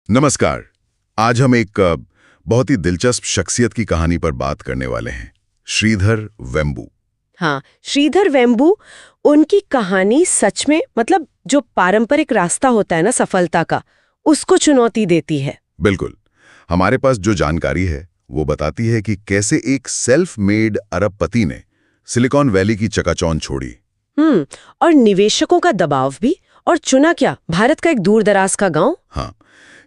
नमस्कार। आज हम एक बहुत ही दिलचस्प शख्सियत की कहानी पर बात करने वाले हैं, श्रीधर वेम्बू। हाँ, श्रीधर वेम्बू, उनकी कहानी सच में मतलब जो पारंपरिक रास्ता होता है ना सफलता का, उसको चुनौती देती है। बिल्कुल। हमारे पास जो जानकारी है वो बताती है कि कैसे एक सेल्फ मेड अरबपति ने सिलिकॉन वैली की चकाचौंध छोड़ी। और निवेशकों का दबाव भी, और चुना क्या, भारत का एक दूर दराज का गांव। हाँ,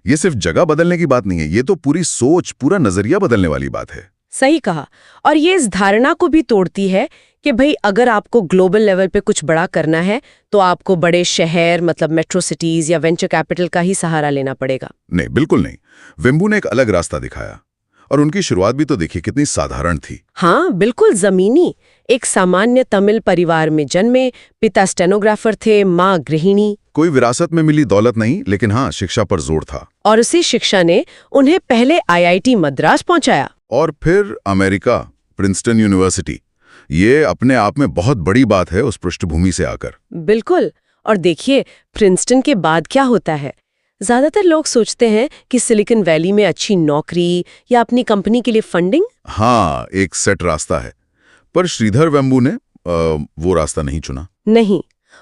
ये सिर्फ जगह बदलने की बात नहीं है, ये तो पूरी सोच, पूरा नजरिया बदलने वाली बात है। सही कहा। और ये इस धारणा को भी तोड़ती है कि भाई अगर आपको ग्लोबल लेवल पे कुछ बड़ा करना है तो आपको बड़े शहर मतलब मेट्रो सिटीज या वेंचर कैपिटल का ही सहारा लेना पड़ेगा। नहीं, बिल्कुल नहीं। वेम्बू ने एक अलग रास्ता दिखाया, और उनकी शुरुआत भी तो देखिए कितनी साधारण थी। हाँ, बिल्कुल जमीनी। एक सामान्य तमिल परिवार में जन्मे, पिता स्टेनोग्राफर थे, माँ गृहिणी। कोई विरासत में मिली दौलत नहीं, लेकिन हाँ, शिक्षा पर जोर था। और उसी शिक्षा ने उन्हें पहले आईआईटी मद्रास पहुंचाया। और फिर अमेरिका, प्रिंसटन यूनिवर्सिटी। ये अपने आप में बहुत बड़ी बात है उस पृष्ठभूमि से आकर। बिल्कुल। और देखिए, प्रिंसटन के बाद क्या होता है। ज्यादातर लोग सोचते हैं कि सिलिकॉन वैली में अच्छी नौकरी या अपनी कंपनी के लिए फंडिंग। हाँ, एक सेट रास्ता है। पर श्रीधर वेम्बू ने वो रास्ता नहीं चुना। नहीं,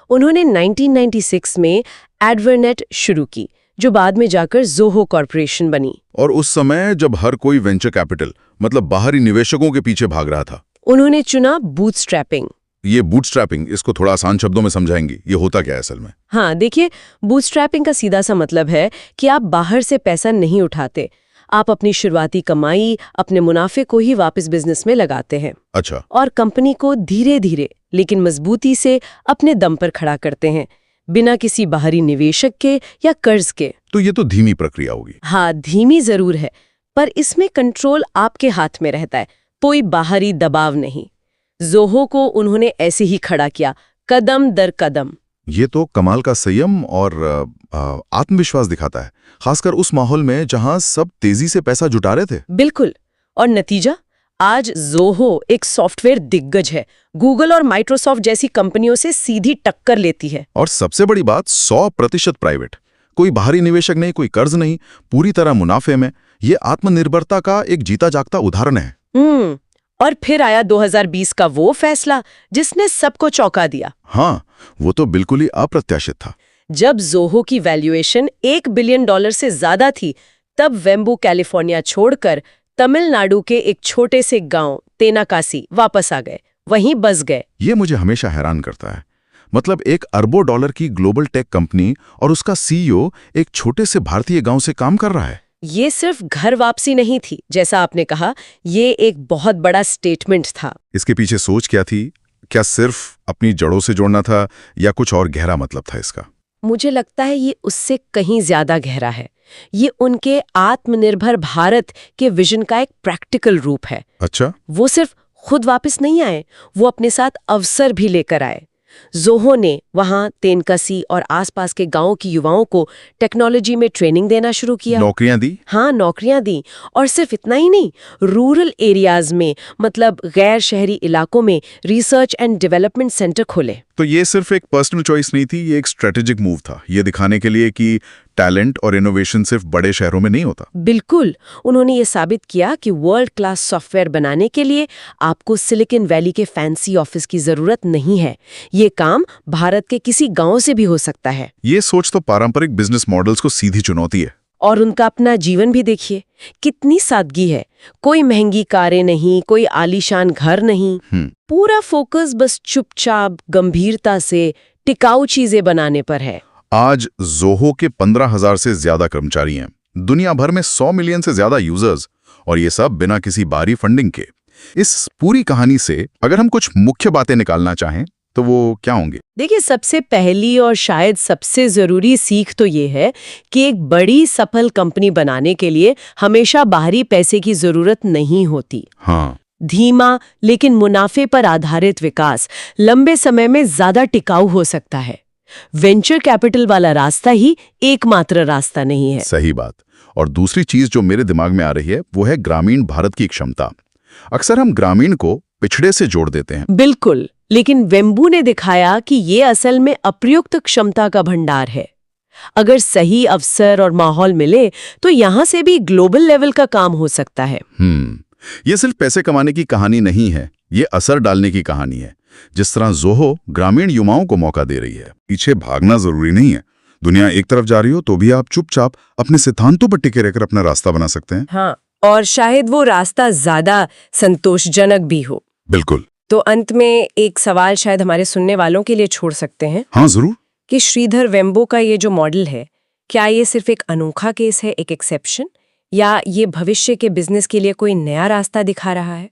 उन्होंने 1996 में एडवर्नेट शुरू की, जो बाद में जाकर ज़ोहो कॉर्पोरेशन बनी। और उस समय जब हर कोई वेंचर कैपिटल मतलब बाहरी निवेशकों के पीछे भाग रहा था। उन्होंने चुना बूटस्ट्रैपिंग। ये बूटस्ट्रैपिंग, इसको थोड़ा आसान शब्दों में समझाएंगी, ये होता क्या है असल में? हाँ, देखिए, बूटस्ट्रैपिंग का सीधा सा मतलब है कि आप बाहर से पैसा नहीं उठाते, आप अपनी शुरुआती कमाई, अपने मुनाफे को ही वापस बिजनेस में लगाते हैं। अच्छा। और कंपनी को धीरे धीरे लेकिन मजबूती से अपने दम पर खड़ा करते हैं, बिना किसी बाहरी निवेशक के या कर्ज के। तो ये तो धीमी प्रक्रिया होगी। हाँ, धीमी जरूर है, पर इसमें कंट्रोल आपके हाथ में रहता है, कोई बाहरी दबाव नहीं। ज़ोहो को उन्होंने ऐसे ही खड़ा किया, कदम दर कदम। ये तो कमाल का संयम और आत्मविश्वास दिखाता है, खासकर उस माहौल में जहां सब तेजी से पैसा जुटा रहे थे। बिल्कुल। और नतीजा, आज ज़ोहो एक सॉफ्टवेयर दिग्गज है, गूगल और माइक्रोसॉफ्ट जैसी कंपनियों से सीधी टक्कर लेती है। और सबसे बड़ी बात, 100% प्राइवेट, कोई बाहरी निवेशक नहीं, कोई कर्ज नहीं, पूरी तरह मुनाफे में। ये आत्मनिर्भरता का एक जीता जागता उदाहरण है। और फिर आया 2020 का वो फैसला जिसने सबको चौंका दिया। हाँ, वो तो बिल्कुल ही अप्रत्याशित था। जब ज़ोहो की वैल्यूएशन $1 बिलियन से ज्यादा थी, तब वेम्बू कैलिफोर्निया छोड़कर तमिलनाडु के एक छोटे से गांव तेनाकासी वापस आ गए, वहीं बस गए। ये मुझे हमेशा हैरान करता है। मतलब एक अरबों डॉलर की ग्लोबल टेक कंपनी और उसका सीईओ एक छोटे से भारतीय गांव से काम कर रहा है। ये सिर्फ घर वापसी नहीं थी, जैसा आपने कहा, ये एक बहुत बड़ा स्टेटमेंट था। इसके पीछे सोच क्या थी? क्या सिर्फ अपनी जड़ों से जोड़ना था या कुछ और गहरा मतलब था इसका? मुझे लगता है ये उससे कहीं ज्यादा गहरा है। ये उनके आत्मनिर्भर भारत के विजन का एक प्रैक्टिकल रूप है। अच्छा। वो सिर्फ खुद वापस नहीं आए, वो अपने साथ अवसर भी लेकर आए। ज़ोहो ने वहां तेनकसी और आसपास के गांवों की युवाओं को टेक्नोलॉजी में ट्रेनिंग देना शुरू किया। नौकरियां दी? हाँ, नौकरियां दी। और सिर्फ इतना ही नहीं, रूरल एरियाज में मतलब गैर शहरी इलाकों में रिसर्च एंड डेवलपमेंट सेंटर खोले। तो ये सिर्फ एक पर्सनल चॉइस नहीं थी, ये एक स्ट्रेटेजिक मूव था, ये दिखाने के लिए कि टैलेंट और इनोवेशन सिर्फ बड़े शहरों में नहीं होता। बिल्कुल। उन्होंने ये साबित किया कि वर्ल्ड क्लास सॉफ्टवेयर बनाने के लिए आपको सिलिकॉन वैली के फैंसी ऑफिस की जरूरत नहीं है, ये काम भारत के किसी गांव से भी हो सकता है। ये सोच तो पारंपरिक बिजनेस मॉडल्स को सीधी चुनौती है। और उनका अपना जीवन भी देखिए, कितनी सादगी है। कोई महंगी कारें नहीं, कोई आलीशान घर नहीं, पूरा फोकस बस चुपचाप गंभीरता से टिकाऊ चीजें बनाने पर है। आज ज़ोहो के 15,000 से ज्यादा कर्मचारी हैं, दुनिया भर में 100 मिलियन से ज्यादा यूजर्स, और ये सब बिना किसी बाहरी फंडिंग के। इस पूरी कहानी से अगर हम कुछ मुख्य बातें निकालना चाहें तो वो क्या होंगे? देखिए, सबसे पहली और शायद सबसे जरूरी सीख तो ये है कि एक बड़ी सफल कंपनी बनाने के लिए हमेशा बाहरी पैसे की जरूरत नहीं होती। हाँ। धीमा लेकिन मुनाफे पर आधारित विकास लंबे समय में ज्यादा टिकाऊ हो सकता है। वेंचर कैपिटल वाला रास्ता ही एकमात्र रास्ता नहीं है। सही बात। और दूसरी चीज जो मेरे दिमाग में आ रही है वो है ग्रामीण भारत की क्षमता। अक्सर हम ग्रामीण को पिछड़े से जोड़ देते हैं। बिल्कुल, लेकिन वेम्बू ने दिखाया कि ये असल में अप्रयुक्त क्षमता का भंडार है। अगर सही अवसर और माहौल मिले तो यहाँ से भी ग्लोबल लेवल का काम हो सकता है। ये सिर्फ पैसे कमाने की कहानी नहीं है, ये असर डालने की कहानी है। जिस तरह ज़ोहो ग्रामीण युवाओं को मौका दे रही है। पीछे भागना जरूरी नहीं है। दुनिया एक तरफ जा रही हो तो भी आप चुपचाप अपने सिद्धांतों पर टिके रहकर अपना रास्ता बना सकते हैं। हाँ, और शायद वो रास्ता ज्यादा संतोषजनक भी हो। बिल्कुल। तो अंत में एक सवाल शायद हमारे सुनने वालों के लिए छोड़ सकते हैं। हाँ जरूर। कि श्रीधर वेम्बो का ये जो मॉडल है, क्या ये सिर्फ एक अनोखा केस है, एक एक्सेप्शन, या ये भविष्य के बिजनेस के लिए कोई नया रास्ता दिखा रहा है?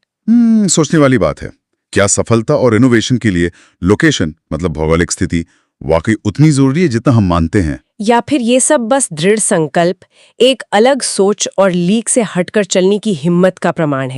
सोचने वाली बात है। क्या सफलता और इनोवेशन के लिए लोकेशन मतलब भौगोलिक स्थिति वाकई उतनी जरूरी है जितना हम मानते हैं, या फिर ये सब बस दृढ़ संकल्प, एक अलग सोच और लीक से हटकर चलने की हिम्मत का प्रमाण है?